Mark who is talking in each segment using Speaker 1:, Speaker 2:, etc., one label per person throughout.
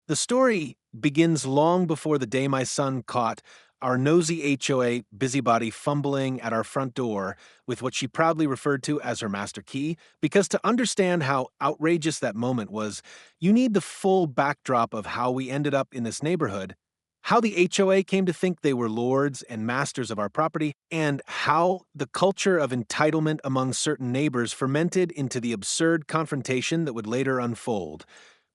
Speaker 1: The story begins long before the day my son caught our nosy HOA busybody fumbling at our front door with what she proudly referred to as her master key, because to understand how outrageous that moment was, you need the full backdrop of how we ended up in this neighborhood, how the HOA came to think they were lords and masters of our property, and how the culture of entitlement among certain neighbors fermented into the absurd confrontation that would later unfold.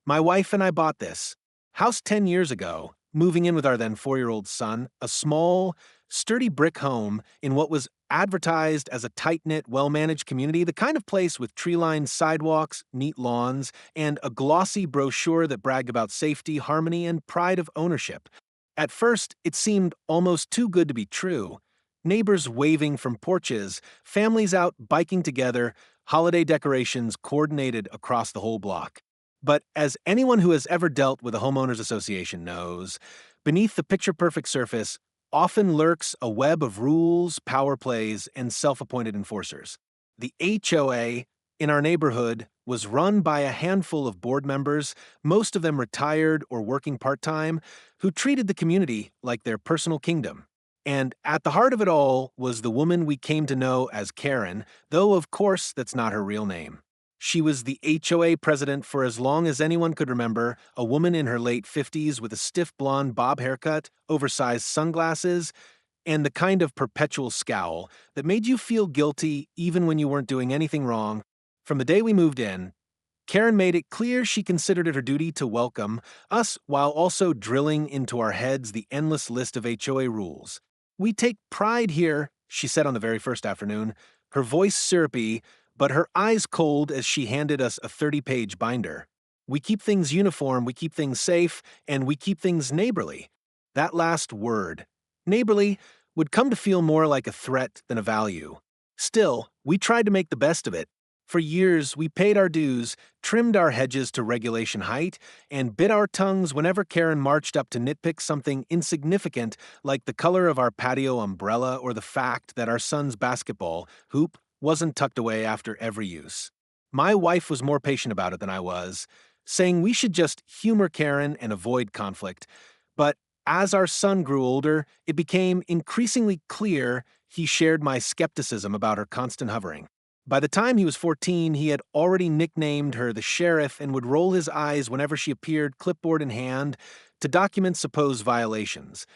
Speaker 1: My wife and I bought this house 10 years ago, moving in with our then 4-year-old son, a small, sturdy brick home in what was advertised as a tight-knit, well-managed community, the kind of place with tree-lined sidewalks, neat lawns, and a glossy brochure that bragged about safety, harmony, and pride of ownership. At first, it seemed almost too good to be true. Neighbors waving from porches, families out biking together, holiday decorations coordinated across the whole block. But as anyone who has ever dealt with a homeowners association knows, beneath the picture-perfect surface often lurks a web of rules, power plays, and self-appointed enforcers. The HOA in our neighborhood was run by a handful of board members, most of them retired or working part-time, who treated the community like their personal kingdom. And at the heart of it all was the woman we came to know as Karen, though of course that's not her real name. She was the HOA president for as long as anyone could remember, a woman in her late 50s with a stiff blonde bob haircut, oversized sunglasses, and the kind of perpetual scowl that made you feel guilty even when you weren't doing anything wrong. From the day we moved in, Karen made it clear she considered it her duty to welcome us while also drilling into our heads the endless list of HOA rules. "We take pride here," she said on the very first afternoon, her voice syrupy, but her eyes cold as she handed us a 30-page binder. "We keep things uniform, we keep things safe, and we keep things neighborly." That last word, neighborly, would come to feel more like a threat than a value. Still, we tried to make the best of it. For years, we paid our dues, trimmed our hedges to regulation height, and bit our tongues whenever Karen marched up to nitpick something insignificant like the color of our patio umbrella or the fact that our son's basketball hoop wasn't tucked away after every use. My wife was more patient about it than I was, saying we should just humor Karen and avoid conflict. But as our son grew older, it became increasingly clear he shared my skepticism about her constant hovering. By the time he was 14, he had already nicknamed her the sheriff and would roll his eyes whenever she appeared, clipboard in hand, to document supposed violations.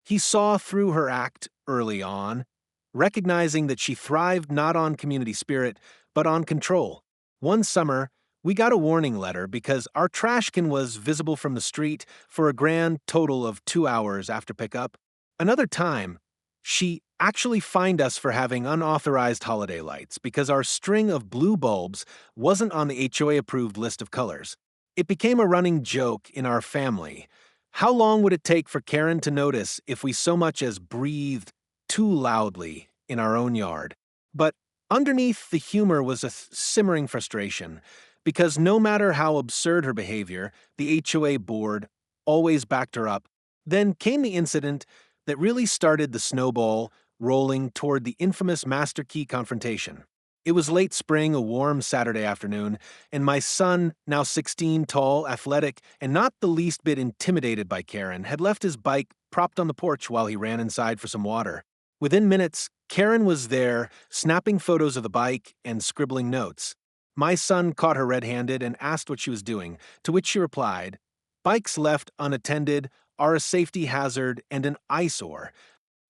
Speaker 1: He saw through her act early on, recognizing that she thrived not on community spirit, but on control. One summer, we got a warning letter because our trash can was visible from the street for a grand total of 2 hours after pickup. Another time, she actually fined us for having unauthorized holiday lights because our string of blue bulbs wasn't on the HOA-approved list of colors. It became a running joke in our family. How long would it take for Karen to notice if we so much as breathed too loudly in our own yard? But underneath the humor was a simmering frustration, because no matter how absurd her behavior, the HOA board always backed her up. Then came the incident that really started the snowball rolling toward the infamous master key confrontation. It was late spring, a warm Saturday afternoon, and my son, now 16, tall, athletic, and not the least bit intimidated by Karen, had left his bike propped on the porch while he ran inside for some water. Within minutes, Karen was there, snapping photos of the bike and scribbling notes. My son caught her red-handed and asked what she was doing, to which she replied, "Bikes left unattended are a safety hazard and an eyesore."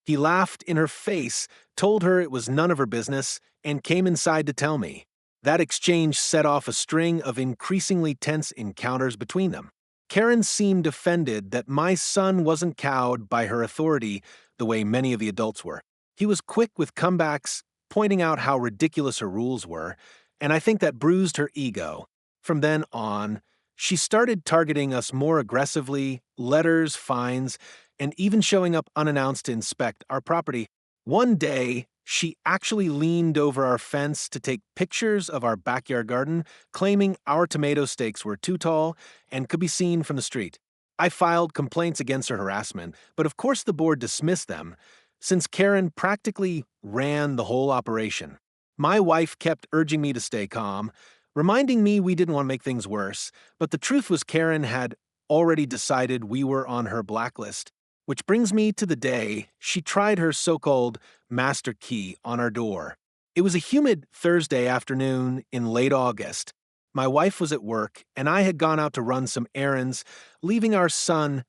Speaker 1: He laughed in her face, told her it was none of her business, and came inside to tell me. That exchange set off a string of increasingly tense encounters between them. Karen seemed offended that my son wasn't cowed by her authority the way many of the adults were. He was quick with comebacks, pointing out how ridiculous her rules were, and I think that bruised her ego. From then on, she started targeting us more aggressively, letters, fines, and even showing up unannounced to inspect our property. One day, she actually leaned over our fence to take pictures of our backyard garden, claiming our tomato stakes were too tall and could be seen from the street. I filed complaints against her harassment, but of course the board dismissed them, since Karen practically ran the whole operation. My wife kept urging me to stay calm, reminding me we didn't want to make things worse, but the truth was Karen had already decided we were on her blacklist. Which brings me to the day she tried her so-called master key on our door. It was a humid Thursday afternoon in late August. My wife was at work, and I had gone out to run some errands, leaving our son,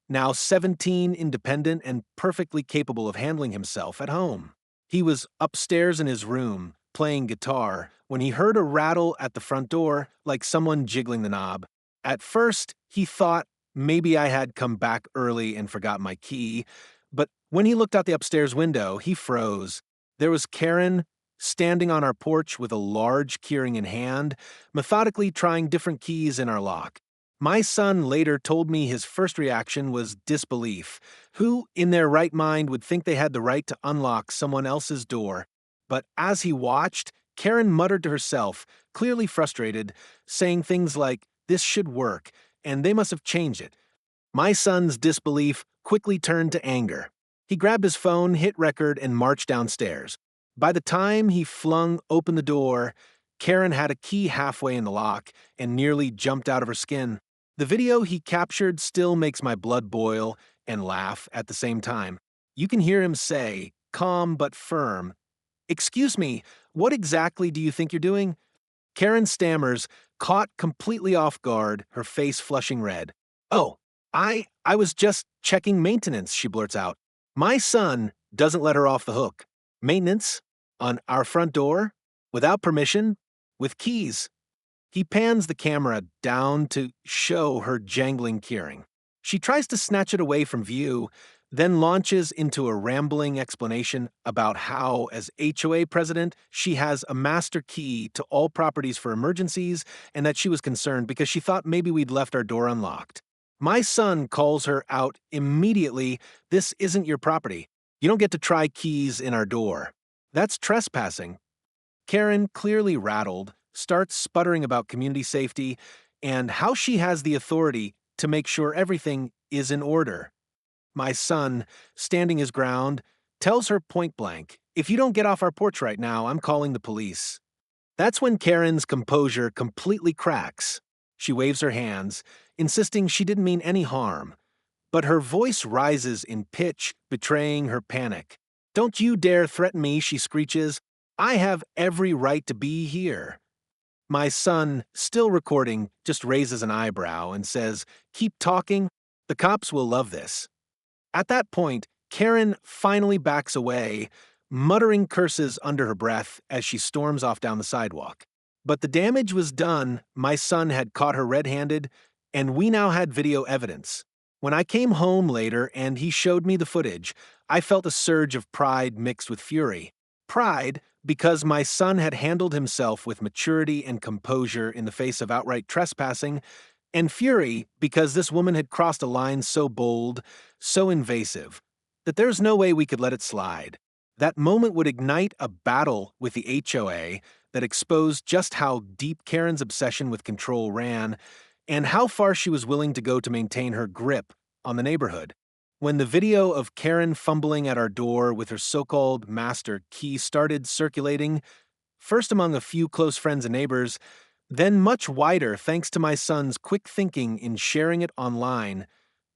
Speaker 1: now 17, independent and perfectly capable of handling himself, at home. He was upstairs in his room, playing guitar, when he heard a rattle at the front door, like someone jiggling the knob. At first, he thought maybe I had come back early and forgot my key, but when he looked out the upstairs window, he froze. There was Karen standing on our porch with a large keyring in hand, methodically trying different keys in our lock. My son later told me his first reaction was disbelief. Who, in their right mind, would think they had the right to unlock someone else's door? But as he watched, Karen muttered to herself, clearly frustrated, saying things like, "This should work," and they must have changed it. My son's disbelief quickly turned to anger. He grabbed his phone, hit record, and marched downstairs. By the time he flung open the door, Karen had a key halfway in the lock and nearly jumped out of her skin. The video he captured still makes my blood boil and laugh at the same time. You can hear him say, calm but firm, "Excuse me, what exactly do you think you're doing?" Karen stammers, caught completely off guard, her face flushing red. "Oh, I was just checking maintenance," she blurts out. My son doesn't let her off the hook. Maintenance? On our front door? Without permission? With keys? He pans the camera down to show her jangling keyring. She tries to snatch it away from view, then launches into a rambling explanation about how, as HOA president, she has a master key to all properties for emergencies and that she was concerned because she thought maybe we'd left our door unlocked. My son calls her out immediately. "This isn't your property. You don't get to try keys in our door. That's trespassing." Karen, clearly rattled, starts sputtering about community safety and how she has the authority to make sure everything is in order. My son, standing his ground, tells her point blank, "If you don't get off our porch right now, I'm calling the police." That's when Karen's composure completely cracks. She waves her hands, insisting she didn't mean any harm. But her voice rises in pitch, betraying her panic. "Don't you dare threaten me," she screeches. "I have every right to be here." My son, still recording, just raises an eyebrow and says, "Keep talking. The cops will love this." At that point, Karen finally backs away, muttering curses under her breath as she storms off down the sidewalk. But the damage was done. My son had caught her red-handed, and we now had video evidence. When I came home later and he showed me the footage, I felt a surge of pride mixed with fury. Pride because my son had handled himself with maturity and composure in the face of outright trespassing, and fury because this woman had crossed a line so bold, so invasive, that there's no way we could let it slide. That moment would ignite a battle with the HOA that exposed just how deep Karen's obsession with control ran and how far she was willing to go to maintain her grip on the neighborhood. When the video of Karen fumbling at our door with her so-called master key started circulating, first among a few close friends and neighbors, then much wider thanks to my son's quick thinking in sharing it online,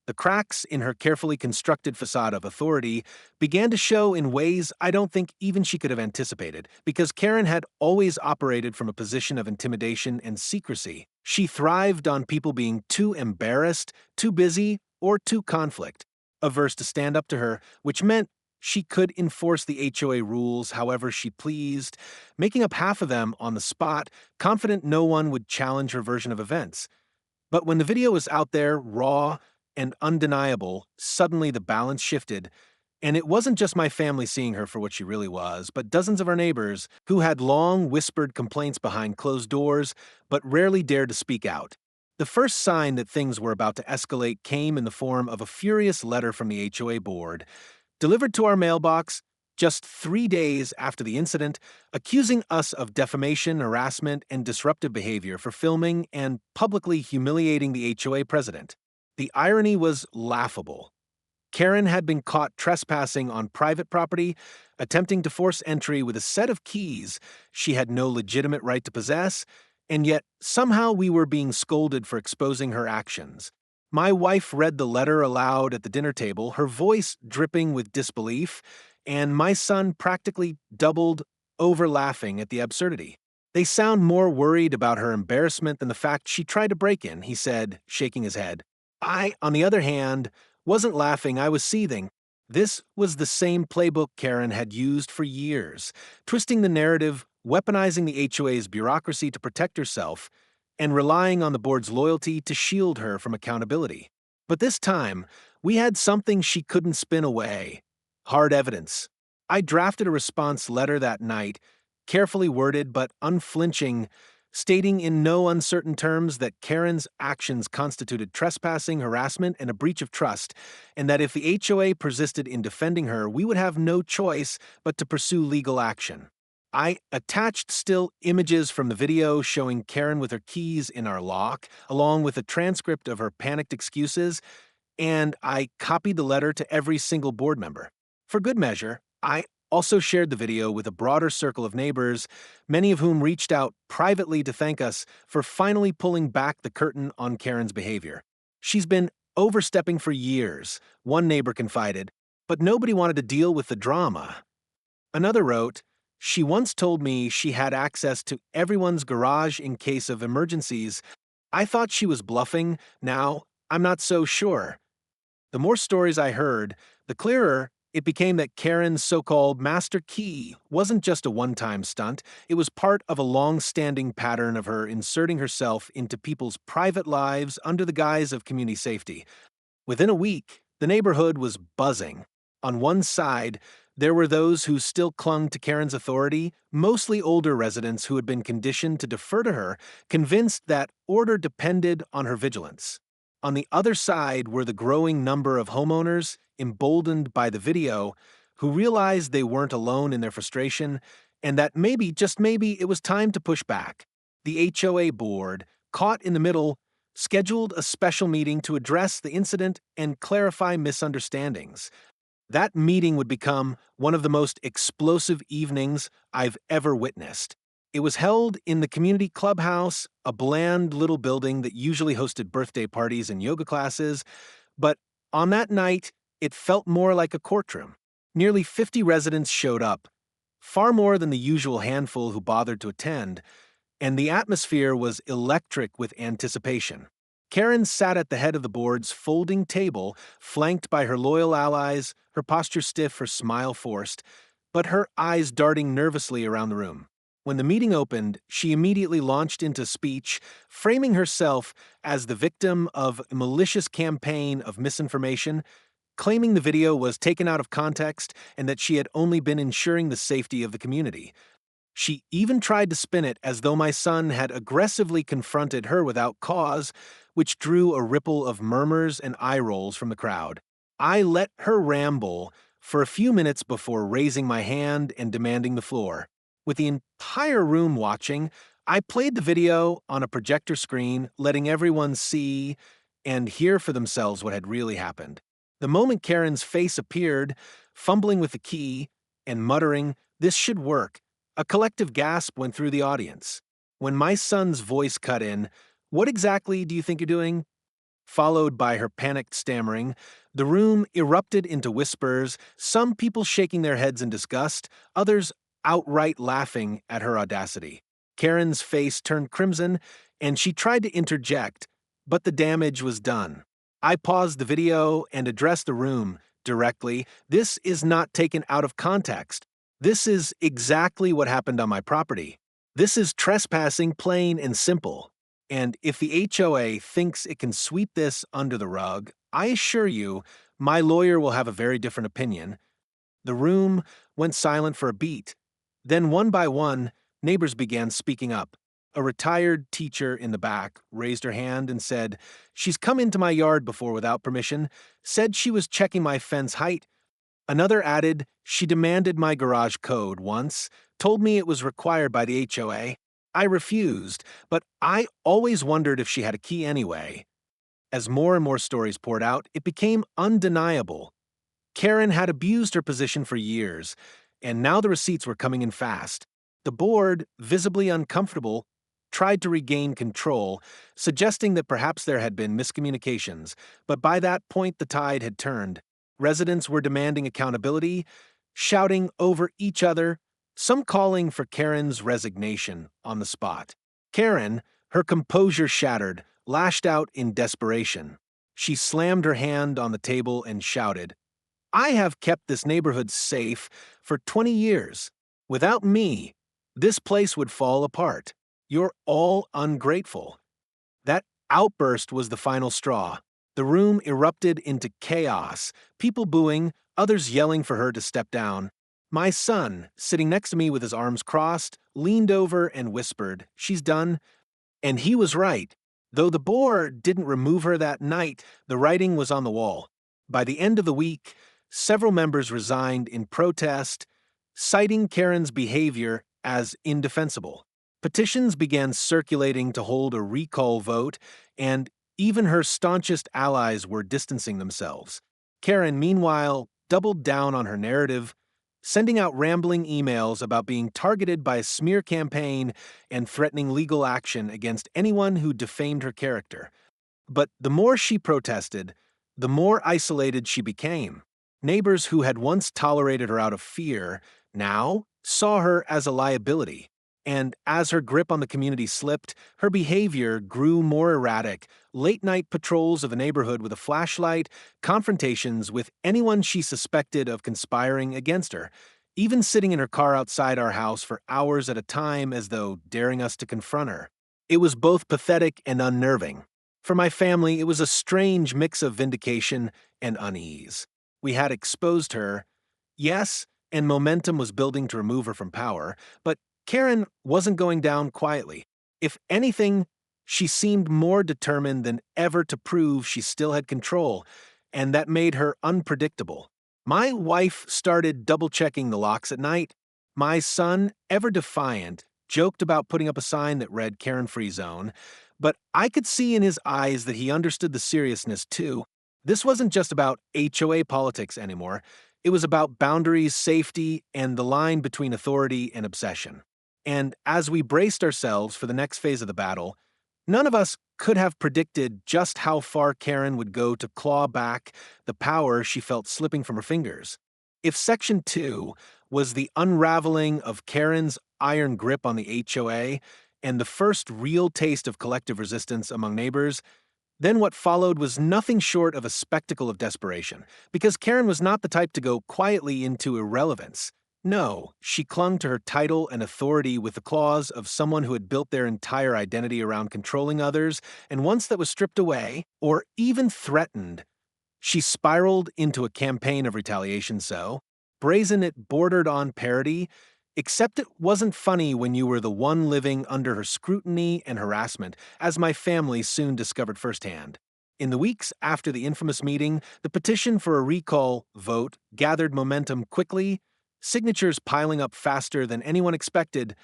Speaker 1: the cracks in her carefully constructed facade of authority began to show in ways I don't think even she could have anticipated, because Karen had always operated from a position of intimidation and secrecy. She thrived on people being too embarrassed, too busy, or too conflict, averse to stand up to her, which meant she could enforce the HOA rules however she pleased, making up half of them on the spot, confident no one would challenge her version of events. But when the video was out there, raw and undeniable, suddenly the balance shifted, and it wasn't just my family seeing her for what she really was, but dozens of our neighbors who had long whispered complaints behind closed doors, but rarely dared to speak out. The first sign that things were about to escalate came in the form of a furious letter from the HOA board, delivered to our mailbox just 3 days after the incident, accusing us of defamation, harassment, and disruptive behavior for filming and publicly humiliating the HOA president. The irony was laughable. Karen had been caught trespassing on private property, attempting to force entry with a set of keys she had no legitimate right to possess, and yet somehow we were being scolded for exposing her actions. My wife read the letter aloud at the dinner table, her voice dripping with disbelief, and my son practically doubled over laughing at the absurdity. They sound more worried about her embarrassment than the fact she tried to break in, he said, shaking his head. I, on the other hand, wasn't laughing, I was seething. This was the same playbook Karen had used for years, twisting the narrative, weaponizing the HOA's bureaucracy to protect herself, and relying on the board's loyalty to shield her from accountability. But this time, we had something she couldn't spin away: hard evidence. I drafted a response letter that night, carefully worded but unflinching, stating in no uncertain terms that Karen's actions constituted trespassing, harassment, and a breach of trust, and that if the HOA persisted in defending her, we would have no choice but to pursue legal action. I attached still images from the video showing Karen with her keys in our lock, along with a transcript of her panicked excuses, and I copied the letter to every single board member. For good measure, I also shared the video with a broader circle of neighbors, many of whom reached out privately to thank us for finally pulling back the curtain on Karen's behavior. She's been overstepping for years, one neighbor confided, but nobody wanted to deal with the drama. Another wrote, "She once told me she had access to everyone's garage in case of emergencies. I thought she was bluffing. Now, I'm not so sure." The more stories I heard, the clearer it became that Karen's so-called master key wasn't just a one-time stunt, it was part of a long-standing pattern of her inserting herself into people's private lives under the guise of community safety. Within a week, the neighborhood was buzzing. On one side, there were those who still clung to Karen's authority, mostly older residents who had been conditioned to defer to her, convinced that order depended on her vigilance. On the other side were the growing number of homeowners, emboldened by the video, who realized they weren't alone in their frustration and that maybe, just maybe, it was time to push back. The HOA board, caught in the middle, scheduled a special meeting to address the incident and clarify misunderstandings. That meeting would become one of the most explosive evenings I've ever witnessed. It was held in the community clubhouse, a bland little building that usually hosted birthday parties and yoga classes, but on that night, it felt more like a courtroom. Nearly 50 residents showed up, far more than the usual handful who bothered to attend, and the atmosphere was electric with anticipation. Karen sat at the head of the board's folding table, flanked by her loyal allies, her posture stiff, her smile forced, but her eyes darting nervously around the room. When the meeting opened, she immediately launched into speech, framing herself as the victim of a malicious campaign of misinformation, claiming the video was taken out of context and that she had only been ensuring the safety of the community. She even tried to spin it as though my son had aggressively confronted her without cause, which drew a ripple of murmurs and eye rolls from the crowd. I let her ramble for a few minutes before raising my hand and demanding the floor. With the entire room watching, I played the video on a projector screen, letting everyone see and hear for themselves what had really happened. The moment Karen's face appeared, fumbling with the key and muttering, "This should work," a collective gasp went through the audience. When my son's voice cut in, "What exactly do you think you're doing?" followed by her panicked stammering, the room erupted into whispers, some people shaking their heads in disgust, others outright laughing at her audacity. Karen's face turned crimson, and she tried to interject, but the damage was done. I paused the video and addressed the room directly. "This is not taken out of context. This is exactly what happened on my property. This is trespassing, plain and simple. And if the HOA thinks it can sweep this under the rug, I assure you, my lawyer will have a very different opinion." The room went silent for a beat. Then, one by one, neighbors began speaking up. A retired teacher in the back raised her hand and said, "She's come into my yard before without permission, said she was checking my fence height." Another added, "She demanded my garage code once, told me it was required by the HOA. I refused, but I always wondered if she had a key anyway." As more and more stories poured out, it became undeniable. Karen had abused her position for years, and now the receipts were coming in fast. The board, visibly uncomfortable, tried to regain control, suggesting that perhaps there had been miscommunications, but by that point the tide had turned. Residents were demanding accountability, shouting over each other, some calling for Karen's resignation on the spot. Karen, her composure shattered, lashed out in desperation. She slammed her hand on the table and shouted, "I have kept this neighborhood safe for 20 years. Without me, this place would fall apart. You're all ungrateful." That outburst was the final straw. The room erupted into chaos, people booing, others yelling for her to step down. My son, sitting next to me with his arms crossed, leaned over and whispered, "She's done." And he was right. Though the board didn't remove her that night, the writing was on the wall. By the end of the week, several members resigned in protest, citing Karen's behavior as indefensible. Petitions began circulating to hold a recall vote, and even her staunchest allies were distancing themselves. Karen, meanwhile, doubled down on her narrative, sending out rambling emails about being targeted by a smear campaign and threatening legal action against anyone who defamed her character. But the more she protested, the more isolated she became. Neighbors who had once tolerated her out of fear now saw her as a liability. And as her grip on the community slipped, her behavior grew more erratic. Late-night patrols of the neighborhood with a flashlight, confrontations with anyone she suspected of conspiring against her, even sitting in her car outside our house for hours at a time as though daring us to confront her. It was both pathetic and unnerving. For my family, it was a strange mix of vindication and unease. We had exposed her, yes, and momentum was building to remove her from power, but Karen wasn't going down quietly. If anything, she seemed more determined than ever to prove she still had control, and that made her unpredictable. My wife started double-checking the locks at night. My son, ever defiant, joked about putting up a sign that read Karen-free zone, but I could see in his eyes that he understood the seriousness too. This wasn't just about HOA politics anymore. It was about boundaries, safety, and the line between authority and obsession. And as we braced ourselves for the next phase of the battle, none of us could have predicted just how far Karen would go to claw back the power she felt slipping from her fingers. If Section 2 was the unraveling of Karen's iron grip on the HOA and the first real taste of collective resistance among neighbors, then what followed was nothing short of a spectacle of desperation, because Karen was not the type to go quietly into irrelevance. No, she clung to her title and authority with the claws of someone who had built their entire identity around controlling others, and once that was stripped away, or even threatened, she spiraled into a campaign of retaliation so brazen it bordered on parody, except it wasn't funny when you were the one living under her scrutiny and harassment, as my family soon discovered firsthand. In the weeks after the infamous meeting, the petition for a recall vote gathered momentum quickly, signatures piling up faster than anyone expected,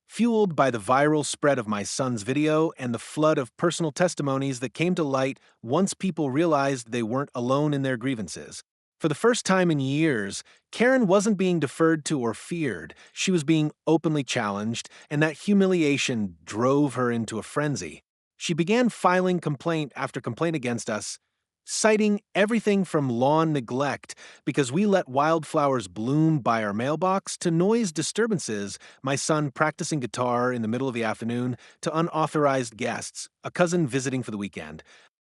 Speaker 1: fueled by the viral spread of my son's video and the flood of personal testimonies that came to light once people realized they weren't alone in their grievances. For the first time in years, Karen wasn't being deferred to or feared. She was being openly challenged, and that humiliation drove her into a frenzy. She began filing complaint after complaint against us, citing everything from lawn neglect because we let wildflowers bloom by our mailbox to noise disturbances, my son practicing guitar in the middle of the afternoon, to unauthorized guests, a cousin visiting for the weekend.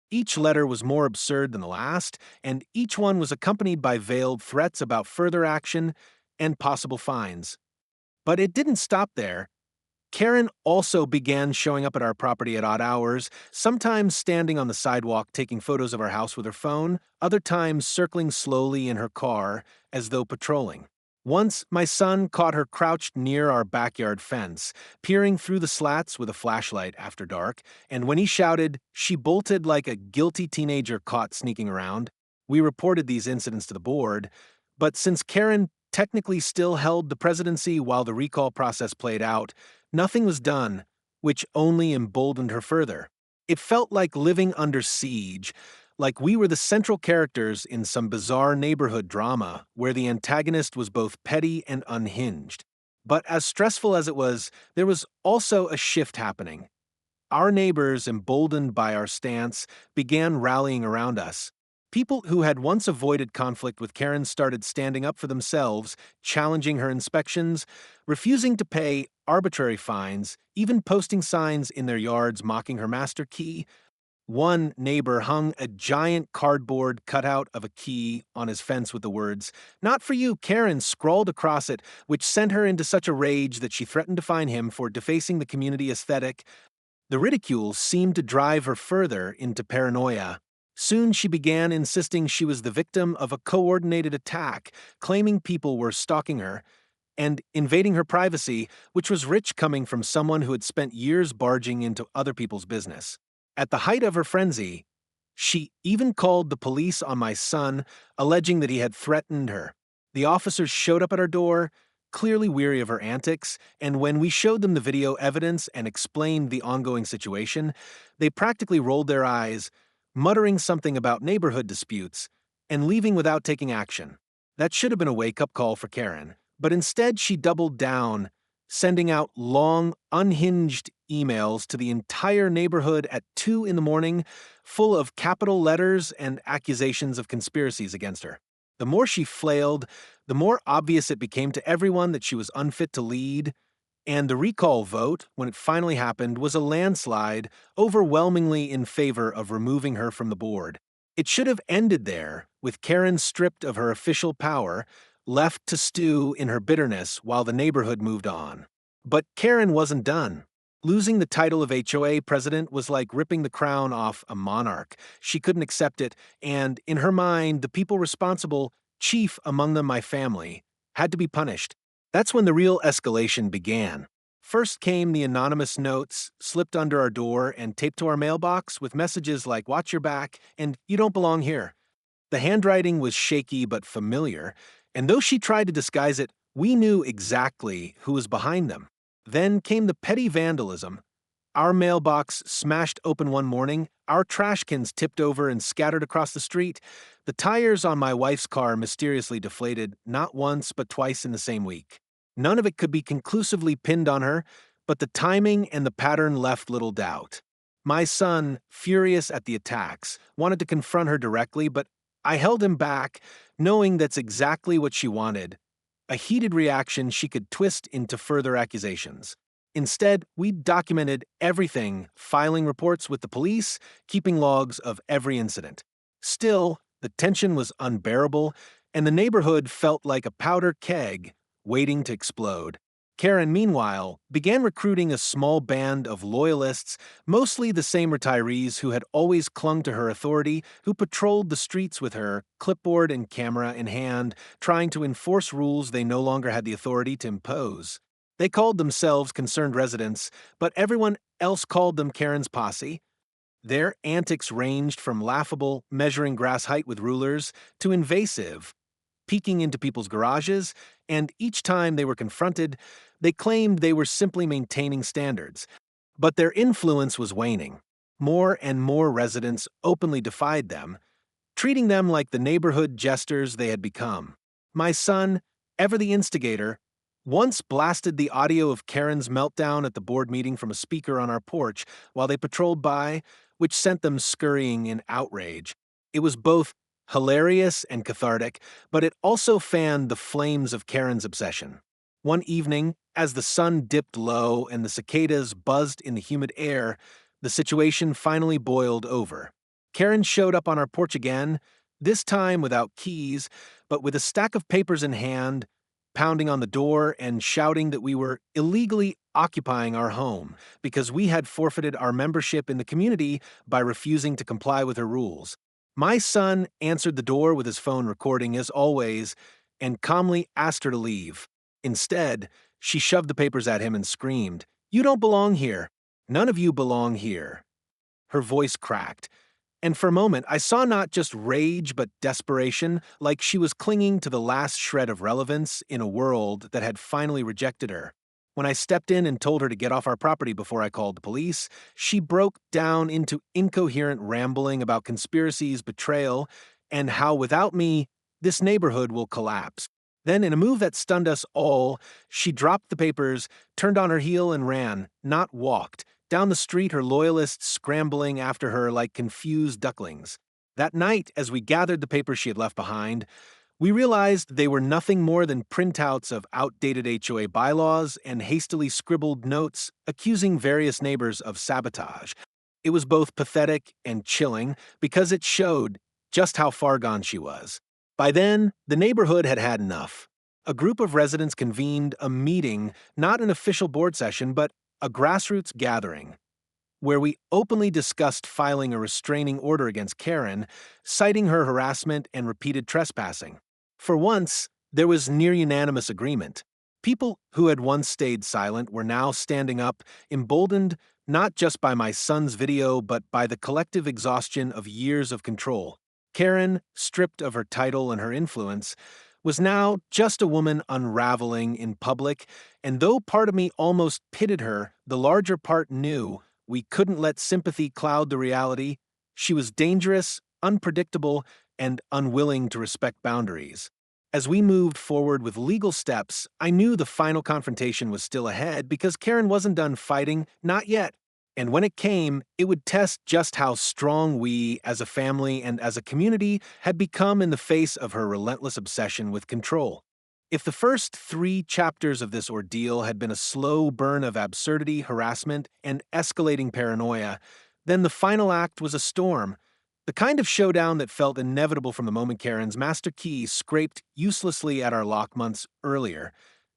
Speaker 1: Each letter was more absurd than the last, and each one was accompanied by veiled threats about further action and possible fines. But it didn't stop there. Karen also began showing up at our property at odd hours, sometimes standing on the sidewalk taking photos of our house with her phone, other times circling slowly in her car as though patrolling. Once, my son caught her crouched near our backyard fence, peering through the slats with a flashlight after dark, and when he shouted, she bolted like a guilty teenager caught sneaking around. We reported these incidents to the board, but since Karen technically still held the presidency while the recall process played out, nothing was done, which only emboldened her further. It felt like living under siege, like we were the central characters in some bizarre neighborhood drama where the antagonist was both petty and unhinged. But as stressful as it was, there was also a shift happening. Our neighbors, emboldened by our stance, began rallying around us. People who had once avoided conflict with Karen started standing up for themselves, challenging her inspections, refusing to pay arbitrary fines, even posting signs in their yards mocking her master key. One neighbor hung a giant cardboard cutout of a key on his fence with the words, "Not for you, Karen," scrawled across it, which sent her into such a rage that she threatened to fine him for defacing the community aesthetic. The ridicule seemed to drive her further into paranoia. Soon she began insisting she was the victim of a coordinated attack, claiming people were stalking her and invading her privacy, which was rich coming from someone who had spent years barging into other people's business. At the height of her frenzy, she even called the police on my son, alleging that he had threatened her. The officers showed up at our door, clearly weary of her antics, and when we showed them the video evidence and explained the ongoing situation, they practically rolled their eyes, muttering something about neighborhood disputes, and leaving without taking action. That should have been a wake-up call for Karen, but instead she doubled down, sending out long, unhinged emails to the entire neighborhood at 2 in the morning, full of capital letters and accusations of conspiracies against her. The more she flailed, the more obvious it became to everyone that she was unfit to lead, and the recall vote, when it finally happened, was a landslide, overwhelmingly in favor of removing her from the board. It should have ended there, with Karen stripped of her official power, left to stew in her bitterness while the neighborhood moved on. But Karen wasn't done. Losing the title of HOA president was like ripping the crown off a monarch. She couldn't accept it, and in her mind, the people responsible, chief among them my family, had to be punished. That's when the real escalation began. First came the anonymous notes slipped under our door and taped to our mailbox with messages like "Watch your back" and "You don't belong here." The handwriting was shaky but familiar, and though she tried to disguise it, we knew exactly who was behind them. Then came the petty vandalism. Our mailbox smashed open one morning, our trash cans tipped over and scattered across the street. The tires on my wife's car mysteriously deflated, not once but twice in the same week. None of it could be conclusively pinned on her, but the timing and the pattern left little doubt. My son, furious at the attacks, wanted to confront her directly, but I held him back, knowing that's exactly what she wanted, a heated reaction she could twist into further accusations. Instead, we documented everything, filing reports with the police, keeping logs of every incident. Still, the tension was unbearable, and the neighborhood felt like a powder keg waiting to explode. Karen, meanwhile, began recruiting a small band of loyalists, mostly the same retirees who had always clung to her authority, who patrolled the streets with her, clipboard and camera in hand, trying to enforce rules they no longer had the authority to impose. They called themselves concerned residents, but everyone else called them Karen's posse. Their antics ranged from laughable, measuring grass height with rulers, to invasive, peeking into people's garages, and each time they were confronted, they claimed they were simply maintaining standards. But their influence was waning. More and more residents openly defied them, treating them like the neighborhood jesters they had become. My son, ever the instigator, once blasted the audio of Karen's meltdown at the board meeting from a speaker on our porch while they patrolled by, which sent them scurrying in outrage. It was both hilarious and cathartic, but it also fanned the flames of Karen's obsession. One evening, as the sun dipped low and the cicadas buzzed in the humid air, the situation finally boiled over. Karen showed up on our porch again, this time without keys, but with a stack of papers in hand, pounding on the door and shouting that we were illegally occupying our home because we had forfeited our membership in the community by refusing to comply with her rules. My son answered the door with his phone recording as always and calmly asked her to leave. Instead, she shoved the papers at him and screamed, "You don't belong here. None of you belong here." Her voice cracked, and for a moment I saw not just rage but desperation, like she was clinging to the last shred of relevance in a world that had finally rejected her. When I stepped in and told her to get off our property before I called the police, she broke down into incoherent rambling about conspiracies, betrayal, and how without me, this neighborhood will collapse. Then, in a move that stunned us all, she dropped the papers, turned on her heel, and ran, not walked, down the street, her loyalists scrambling after her like confused ducklings. That night, as we gathered the papers she had left behind, we realized they were nothing more than printouts of outdated HOA bylaws and hastily scribbled notes accusing various neighbors of sabotage. It was both pathetic and chilling because it showed just how far gone she was. By then, the neighborhood had had enough. A group of residents convened a meeting, not an official board session, but a grassroots gathering, where we openly discussed filing a restraining order against Karen, citing her harassment and repeated trespassing. For once, there was near unanimous agreement. People who had once stayed silent were now standing up, emboldened not just by my son's video, but by the collective exhaustion of years of control. Karen, stripped of her title and her influence, was now just a woman unraveling in public, and though part of me almost pitied her, the larger part knew we couldn't let sympathy cloud the reality. She was dangerous, unpredictable, and unwilling to respect boundaries. As we moved forward with legal steps, I knew the final confrontation was still ahead because Karen wasn't done fighting, not yet. And when it came, it would test just how strong we, as a family and as a community, had become in the face of her relentless obsession with control. If the first 3 chapters of this ordeal had been a slow burn of absurdity, harassment, and escalating paranoia, then the final act was a storm. The kind of showdown that felt inevitable from the moment Karen's master key scraped uselessly at our lock months earlier.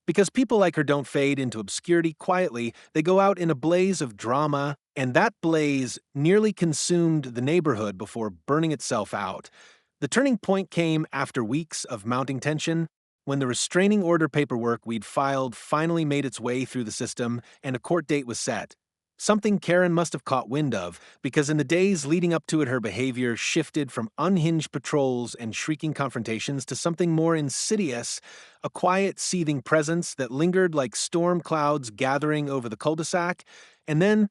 Speaker 1: Because people like her don't fade into obscurity quietly, they go out in a blaze of drama, and that blaze nearly consumed the neighborhood before burning itself out. The turning point came after weeks of mounting tension, when the restraining order paperwork we'd filed finally made its way through the system and a court date was set. Something Karen must have caught wind of, because in the days leading up to it, her behavior shifted from unhinged patrols and shrieking confrontations to something more insidious, a quiet, seething presence that lingered like storm clouds gathering over the cul-de-sac. And then,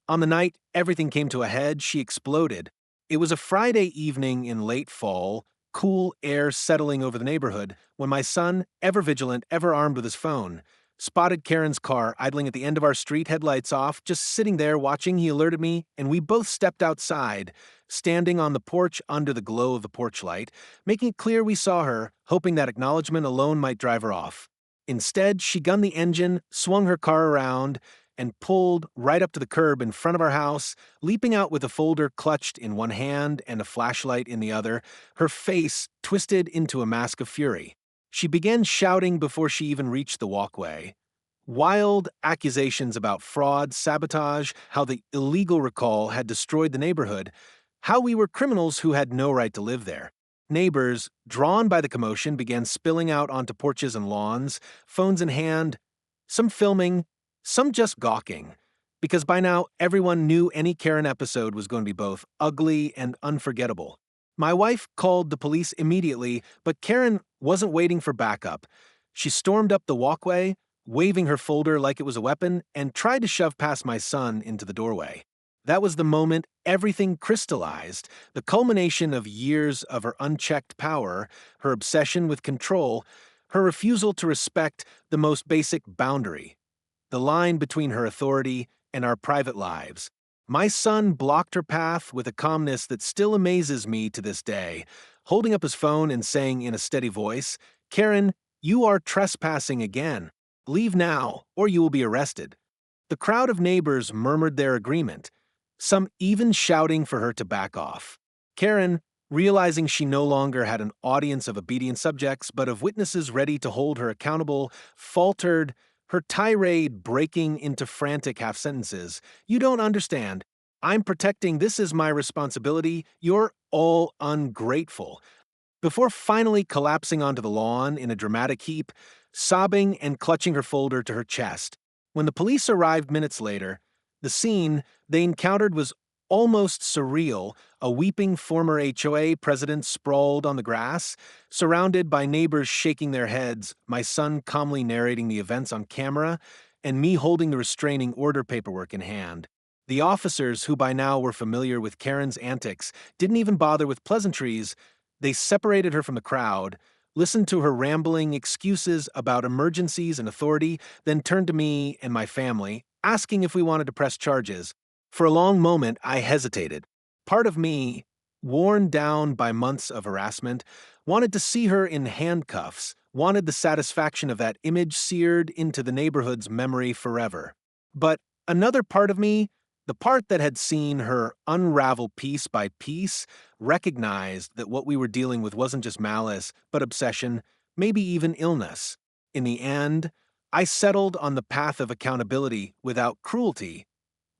Speaker 1: on the night everything came to a head, she exploded. It was a Friday evening in late fall, cool air settling over the neighborhood, when my son, ever vigilant, ever armed with his phone, spotted Karen's car idling at the end of our street, headlights off, just sitting there watching. He alerted me, and we both stepped outside, standing on the porch under the glow of the porch light, making it clear we saw her, hoping that acknowledgement alone might drive her off. Instead, she gunned the engine, swung her car around, and pulled right up to the curb in front of our house, leaping out with a folder clutched in one hand and a flashlight in the other, her face twisted into a mask of fury. She began shouting before she even reached the walkway. Wild accusations about fraud, sabotage, how the illegal recall had destroyed the neighborhood, how we were criminals who had no right to live there. Neighbors, drawn by the commotion, began spilling out onto porches and lawns, phones in hand, some filming, some just gawking. Because by now, everyone knew any Karen episode was going to be both ugly and unforgettable. My wife called the police immediately, but Karen wasn't waiting for backup. She stormed up the walkway, waving her folder like it was a weapon, and tried to shove past my son into the doorway. That was the moment everything crystallized, the culmination of years of her unchecked power, her obsession with control, her refusal to respect the most basic boundary, the line between her authority and our private lives. My son blocked her path with a calmness that still amazes me to this day, holding up his phone and saying in a steady voice, "Karen, you are trespassing again. Leave now, or you will be arrested." The crowd of neighbors murmured their agreement, some even shouting for her to back off. Karen, realizing she no longer had an audience of obedient subjects, but of witnesses ready to hold her accountable, faltered, her tirade breaking into frantic half-sentences. "You don't understand. I'm protecting. This is my responsibility. You're all ungrateful." Before finally collapsing onto the lawn in a dramatic heap, sobbing and clutching her folder to her chest. When the police arrived minutes later, the scene they encountered was almost surreal. A weeping former HOA president sprawled on the grass, surrounded by neighbors shaking their heads, my son calmly narrating the events on camera, and me holding the restraining order paperwork in hand. The officers, who by now were familiar with Karen's antics, didn't even bother with pleasantries. They separated her from the crowd, listened to her rambling excuses about emergencies and authority, then turned to me and my family, asking if we wanted to press charges. For a long moment, I hesitated. Part of me, worn down by months of harassment, wanted to see her in handcuffs, wanted the satisfaction of that image seared into the neighborhood's memory forever. But another part of me, the part that had seen her unravel piece by piece, recognized that what we were dealing with wasn't just malice, but obsession, maybe even illness. In the end, I settled on the path of accountability without cruelty.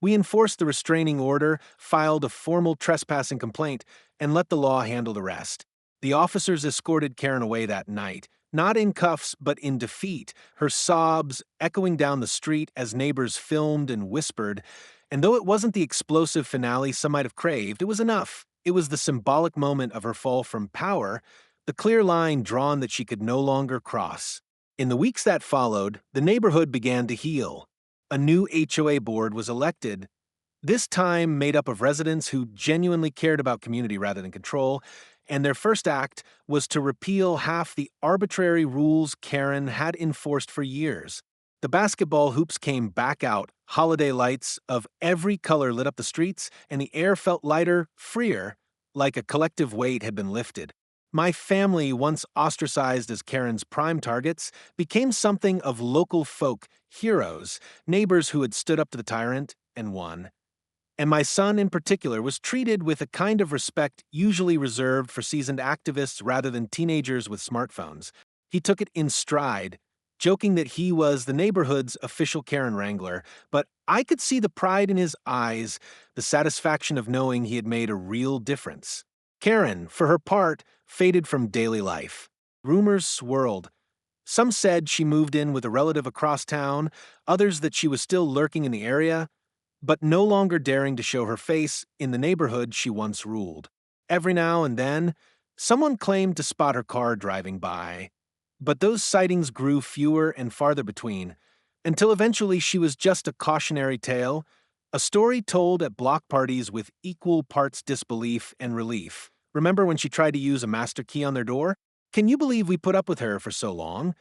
Speaker 1: We enforced the restraining order, filed a formal trespassing complaint, and let the law handle the rest. The officers escorted Karen away that night, not in cuffs but in defeat, her sobs echoing down the street as neighbors filmed and whispered. And though it wasn't the explosive finale some might have craved, it was enough. It was the symbolic moment of her fall from power, the clear line drawn that she could no longer cross. In the weeks that followed, the neighborhood began to heal. A new HOA board was elected, this time made up of residents who genuinely cared about community rather than control, and their first act was to repeal half the arbitrary rules Karen had enforced for years. The basketball hoops came back out, holiday lights of every color lit up the streets, and the air felt lighter, freer, like a collective weight had been lifted. My family, once ostracized as Karen's prime targets, became something of local folk, heroes, neighbors who had stood up to the tyrant and won. And my son in particular was treated with a kind of respect usually reserved for seasoned activists rather than teenagers with smartphones. He took it in stride, joking that he was the neighborhood's official Karen Wrangler, but I could see the pride in his eyes, the satisfaction of knowing he had made a real difference. Karen, for her part, faded from daily life. Rumors swirled. Some said she moved in with a relative across town, others that she was still lurking in the area, but no longer daring to show her face in the neighborhood she once ruled. Every now and then, someone claimed to spot her car driving by, but those sightings grew fewer and farther between, until eventually she was just a cautionary tale, a story told at block parties with equal parts disbelief and relief. Remember when she tried to use a master key on their door? Can you believe we put up with her for so long?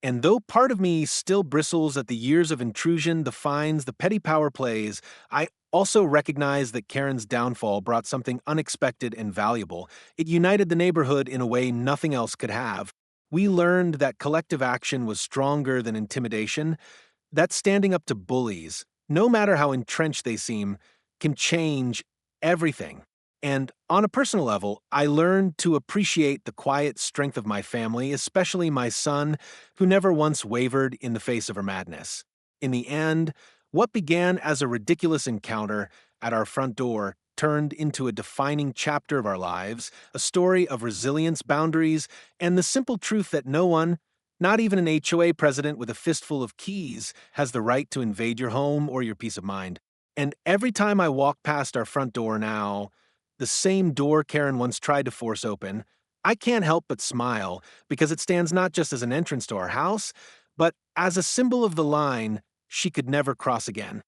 Speaker 1: And though part of me still bristles at the years of intrusion, the fines, the petty power plays, I also recognize that Karen's downfall brought something unexpected and valuable. It united the neighborhood in a way nothing else could have. We learned that collective action was stronger than intimidation, that standing up to bullies, no matter how entrenched they seem, can change everything. And on a personal level, I learned to appreciate the quiet strength of my family, especially my son, who never once wavered in the face of her madness. In the end, what began as a ridiculous encounter at our front door turned into a defining chapter of our lives, a story of resilience, boundaries, and the simple truth that no one, not even an HOA president with a fistful of keys, has the right to invade your home or your peace of mind. And every time I walk past our front door now, the same door Karen once tried to force open, I can't help but smile because it stands not just as an entrance to our house, but as a symbol of the line she could never cross again.